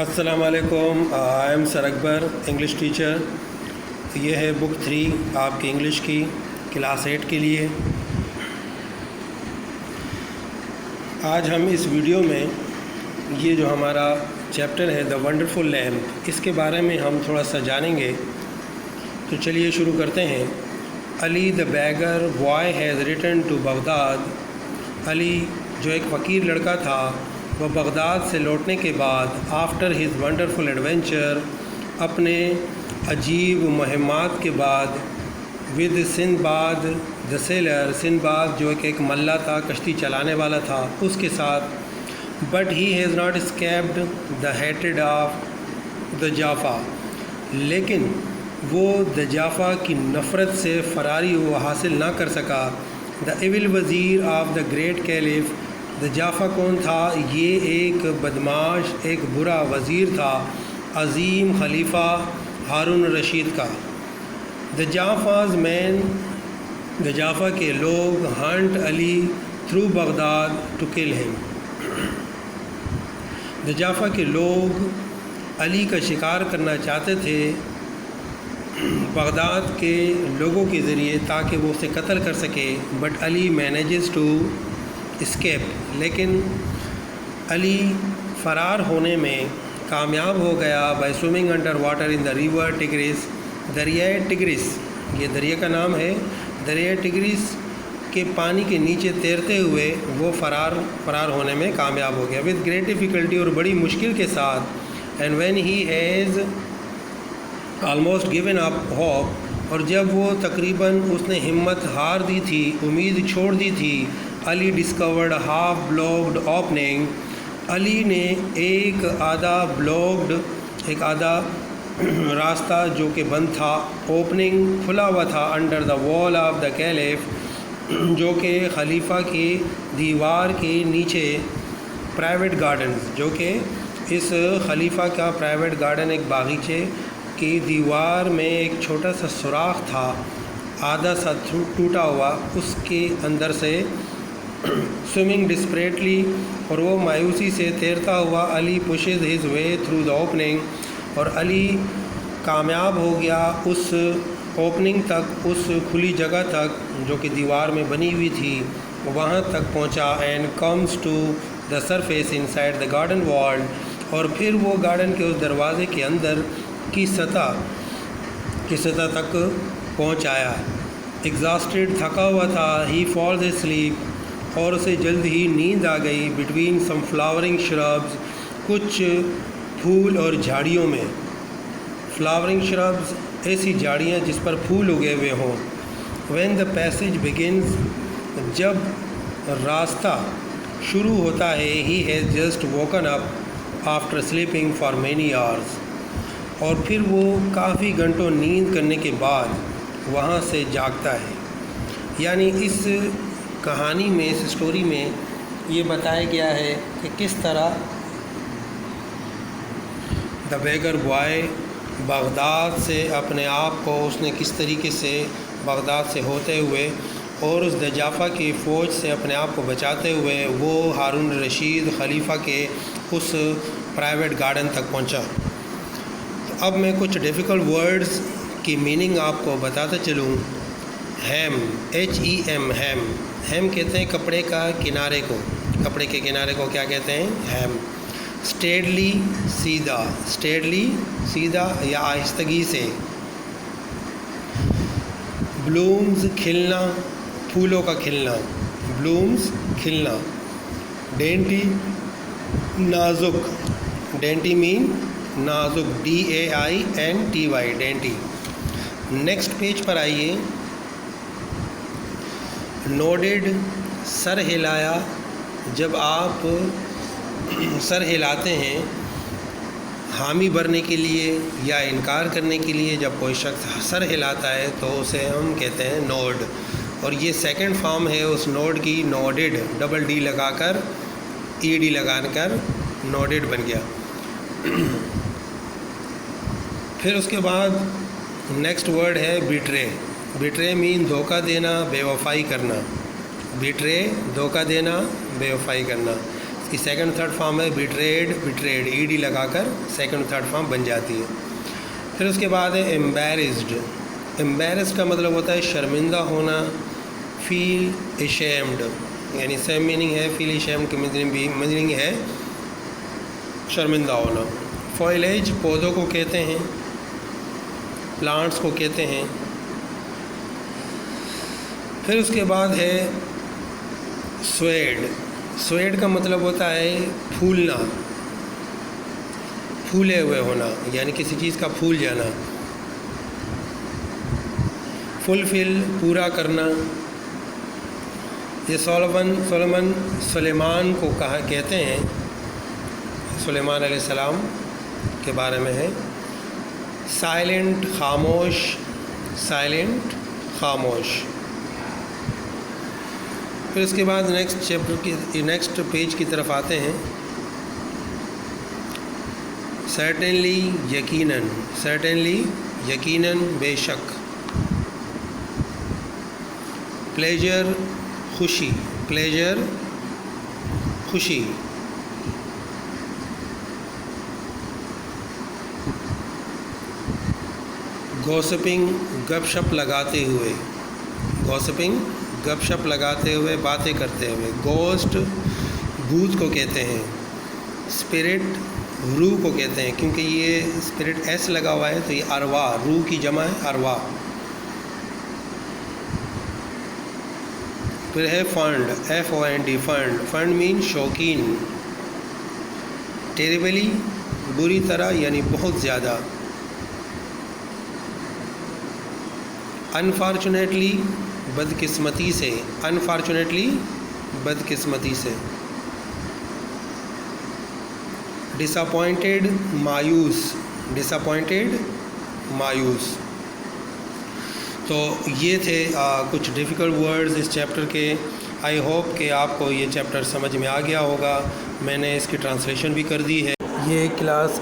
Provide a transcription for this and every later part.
السلام علیکم. I am sir Akbar, English teacher. یہ ہے بک 3 آپ کی انگلش کی کلاس 8 کے لیے. آج ہم اس ویڈیو میں یہ جو ہمارا چیپٹر ہے دا ونڈرفل لیمپ, اس کے بارے میں ہم تھوڑا سا جانیں گے. تو چلیے شروع کرتے ہیں. Ali the beggar boy has return to Baghdad. Ali جو ایک فقیر لڑکا تھا وہ بغداد سے لوٹنے کے بعد آفٹر ہز ونڈرفل ایڈونچر, اپنے عجیب مہمات کے بعد, with Sinbad the seller, Sinbad جو ایک ملا تھا, کشتی چلانے والا تھا, اس کے ساتھ. But he has not escaped the hated of the Jafa, لیکن وہ دجافہ کی نفرت سے فراری وہ حاصل نہ کر سکا. دا ایول وزیر آف دا گریٹ کیلف. دجافہ کون تھا؟ یہ ایک بدماش, ایک برا وزیر تھا عظیم خلیفہ ہارون الرشید کا. دجافاز مین, دجافہ کے لوگ hunt Ali through Baghdad to kill him. دجافہ کے لوگ علی کا شکار کرنا چاہتے تھے بغداد کے لوگوں کے ذریعے تاکہ وہ اسے قتل کر سکے. But Ali manages to escape, لیکن علی فرار ہونے میں کامیاب ہو گیا. By swimming under water in the river Tigris. دریائے ٹگریس, یہ دریا کا نام ہے. دریائے ٹگریس کے پانی کے نیچے تیرتے ہوئے وہ فرار ہونے میں کامیاب ہو گیا. وتھ گریٹ ڈیفیکلٹی, اور بڑی مشکل کے ساتھ. And when he has almost given up hope, اور جب وہ تقریباً اس نے ہمت ہار دی تھی, امید چھوڑ دی تھی. علی ڈسکورڈ ہاف بلاکڈ اوپننگ. علی نے ایک آدھا راستہ جو کہ بند تھا, اوپننگ کھلا ہوا تھا, under the wall of the caliph, جو کہ خلیفہ کی دیوار کے نیچے. پرائیویٹ گارڈنز, جو کہ اس خلیفہ کا پرائیویٹ گارڈن, ایک باغیچے کی دیوار میں ایک چھوٹا سا سوراخ تھا, آدھا سا ٹوٹا ہوا, اس کے اندر سے سوئمنگ ڈسپریٹلی, اور وہ مایوسی سے تیرتا ہوا. Ali pushes his way through the opening, اور علی کامیاب ہو گیا اس اوپننگ تک, اس کھلی جگہ تک جو کہ دیوار میں بنی ہوئی تھی, وہاں تک پہنچا. And comes to the surface inside the garden wall, اور پھر وہ گارڈن کے اس دروازے کے اندر کی سطح تک پہنچ آیا. ایگزاسٹڈ, تھکا ہوا تھا. ہی فالز اسلیپ, اور اسے جلد ہی نیند آ گئی. بٹوین سم فلاورنگ شربز, کچھ پھول اور جھاڑیوں میں. فلاورنگ شربز ایسی جھاڑیاں جس پر پھول اگے ہوئے ہوں. وین دا پیسج بگنز, جب راستہ شروع ہوتا ہے. He has just ووکن up after sleeping for many hours, اور پھر وہ کافی گھنٹوں نیند کرنے کے بعد وہاں سے جاگتا ہے. یعنی اس کہانی میں, اس اسٹوری میں یہ بتایا گیا ہے کہ کس طرح دا بیگر بوائے بغداد سے اپنے آپ کو, اس نے کس طریقے سے بغداد سے ہوتے ہوئے اور اس دجافہ کی فوج سے اپنے آپ کو بچاتے ہوئے وہ ہارون الرشید خلیفہ کے اس پرائیویٹ گارڈن تک پہنچا. تو اب میں کچھ ڈیفیکلٹ ورڈز کی میننگ آپ کو بتاتا چلوں. ہیم, HEM, ہیم کہتے ہیں کپڑے کا کنارے کو, کپڑے کے کنارے کو کیا کہتے ہیں؟ ہیم. اسٹیڈلی, سیدھا, اسٹیڈلی سیدھا یا آہستگی سے. بلومز, کھلنا, پھولوں کا کھلنا, بلومز کھلنا. ڈینٹی, نازک, ڈینٹی مین نازک, DAINTY, ڈینٹی. نیکسٹ پیج پر آئیے. نوڈڈ, سر ہلایا. جب آپ سر ہلاتے ہیں حامی بھرنے کے لیے یا انکار کرنے کے لیے, جب کوئی شخص سر ہلاتا ہے تو اسے ہم کہتے ہیں نوڈ. اور یہ سیکنڈ فارم ہے اس نوڈ کی, نوڈڈ, ڈبل ڈی لگا کر ED لگا کر نوڈڈ بن گیا. پھر اس کے بعد نیکسٹ ورڈ ہے بیٹرے. بیٹرے مین دھوکہ دینا, بے وفائی کرنا. بیٹرے, دھوکہ دینا, بے وفائی کرنا. یہ سیکنڈ تھرڈ فارم ہے. بیٹریڈ ای ڈی لگا کر سیکنڈ تھرڈ فارم بن جاتی ہے. پھر اس کے بعد ہے ایمبیرسڈ. ایمبیرسڈ کا مطلب ہوتا ہے شرمندہ ہونا. فیل ایشیمڈ یعنی سیم میننگ ہے. فیل ایشیمڈ کی میننگ ہے شرمندہ ہونا. فوائلیج پودوں کو کہتے ہیں, پلانٹس کو کہتے ہیں. پھر اس کے بعد ہے سویڈ. سویڈ کا مطلب ہوتا ہے پھولنا, پھولے ہوئے ہونا یعنی کسی چیز کا پھول جانا. فلفل پورا کرنا. یہ سلیمان کو کہتے ہیں, سلیمان علیہ السلام کے بارے میں ہے. سائلنٹ خاموش, سائلنٹ خاموش. پھر اس کے بعد نیکسٹ پیج کی طرف آتے ہیں. سرٹنلی یقیناً, سرٹنلی یقیناً بے شک. پلیجر خوشی, پلیجر خوشی. گوسپنگ گپ شپ لگاتے ہوئے, گوسپنگ گپ شپ لگاتے ہوئے, باتیں کرتے ہوئے. گوسٹ بھوت کو کہتے ہیں. اسپرٹ روح کو کہتے ہیں, کیونکہ یہ اسپرٹ ایس لگا ہوا ہے تو یہ ارواح, روح کی جمع ہے ارواح. پھر ہے فنڈ, FOND فنڈ. فنڈ مین شوقین. ٹیریبلی بری طرح یعنی بہت زیادہ. انفارچونیٹلی بدقسمتی سے, انفارچونیٹلی بدقسمتی سے. ڈس اپوائنٹیڈ مایوس, ڈس اپوائنٹیڈ مایوس. تو یہ تھے کچھ ڈیفیکلٹ ورڈز اس چیپٹر کے. آئی ہوپ کہ آپ کو یہ چیپٹر سمجھ میں آ گیا ہوگا. میں نے اس کی ٹرانسلیشن بھی کر دی ہے. یہ کلاس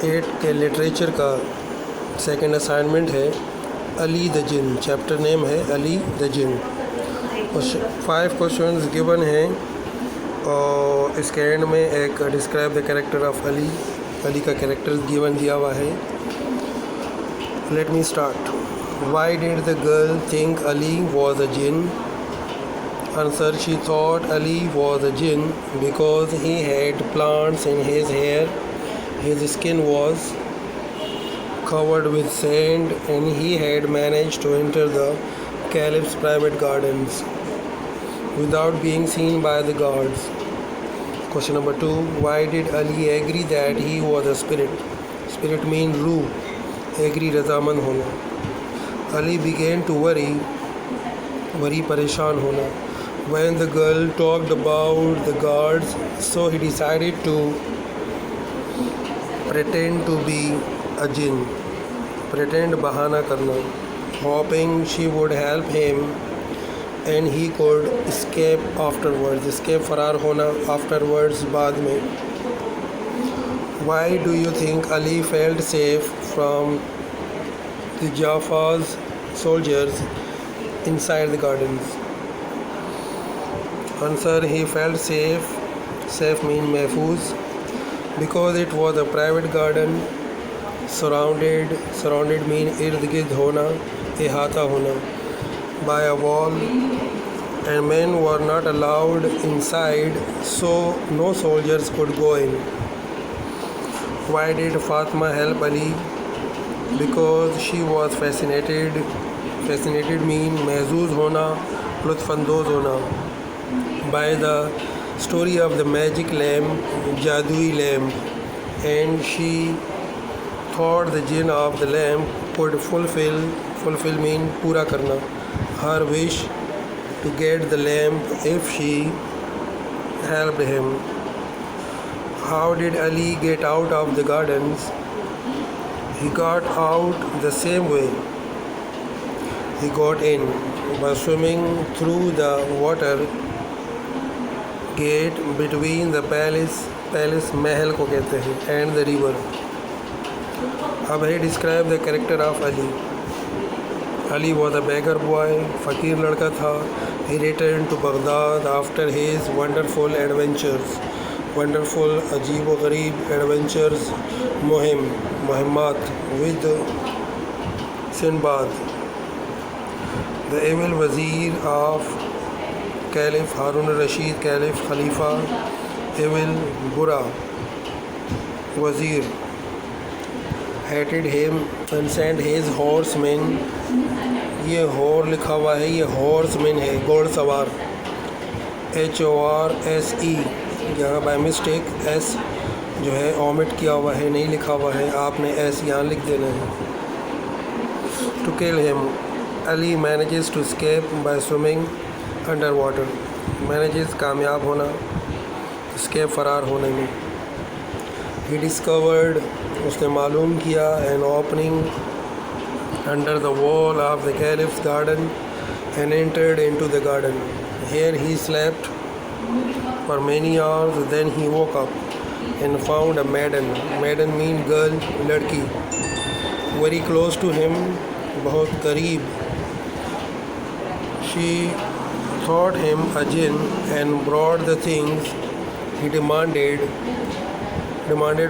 8 کے لٹریچر کا سیکنڈ اسائنمنٹ ہے. علی دا جن, چیپٹر نیم ہے علی دا جن. 5 کوشچنز گیون ہیں اور اس کے اینڈ میں ایک ڈسکرائب دا کریکٹر آف علی, علی کا کریکٹر گیون دیا ہوا ہے. Let me start. Why did the girl think Ali was a jinn? Answer: she thought Ali was a jinn because he had plants in his hair, his skin was covered with sand, and he had managed to enter the caliph's private gardens without being seen by the guards. Question number 2. Why did Ali agree that he was a spirit? Spirit means ruh. Agree رضامند ہونا. Ali began to worry پریشان ہونا. When the girl talked about the guards, so he decided to pretend to be a jinn. Pretend بہانہ کرنا. Hoping she would help him and he could escape afterwards. Escape فرار ہونا, afterwards بعد میں. Why do you think Ali felt safe from the Jaffa's soldiers inside the gardens? Answer: he felt safe. Safe means محفوظ because it was a private garden. Surrounded means ارد گرد ہونا, احاطہ ہونا, by a wall, and men were not allowed inside, so no soldiers could go in. Why did Fatima help Ali? Because she was fascinated. Fascinated means محظوظ ہونا, لطف اندوز ہونا, by the story of the magic lamp, جادوئی lamp, and she thought the jinn of the lamp could fulfill means پورا کرنا, her wish to get the lamp if she helped him. How did Ali get out of the gardens? He got out the same way he got in, by swimming through the water gate between the palace Mahal کو کہتے ہیں, and the river. اب ہے describe the character of Ali. Ali was a beggar boy, فقیر لڑکا تھا. He returned to Baghdad after his wonderful adventures. Wonderful عجیب و غریب ایڈونچرز مہمات ود سنباد. The evil وزیر of caliph Harun al Rashid caliph خلیفہ ایول برا وزیر hated him and sent his horsemen. یہ ہور لکھا ہوا ہے، یہ ہورسمین ہے، گھوڑ سوار. HORSE یہاں بائی مسٹیک ایس جو ہے اومٹ کیا ہوا ہے، نہیں لکھا ہوا ہے، آپ نے ایس یہاں لکھ دینا ہے. To kill him. Ali manages to escape by swimming under water. Manages کامیاب ہونا، اسکیپ فرار ہونے میں. ہی ڈسکورڈ اس نے معلوم کیا an opening under the wall of the caliph's garden and entered into the garden. Here he slept for many hours. Then he woke up and found a maiden. Maiden mean girl, لڑکی. Very close to him, بہت قریب. She thought him a jinn and brought the things he demanded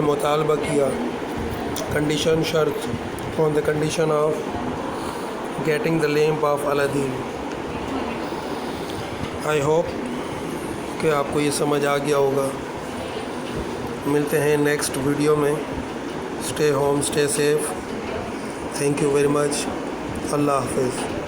مطالبہ کیا. Condition شرط on the condition of getting the lamp of Aladdin. I hope کہ آپ کو یہ سمجھ آ گیا ہوگا. ملتے ہیں نیکسٹ ویڈیو میں. Stay home, stay safe. Thank you very much. اللہ حافظ.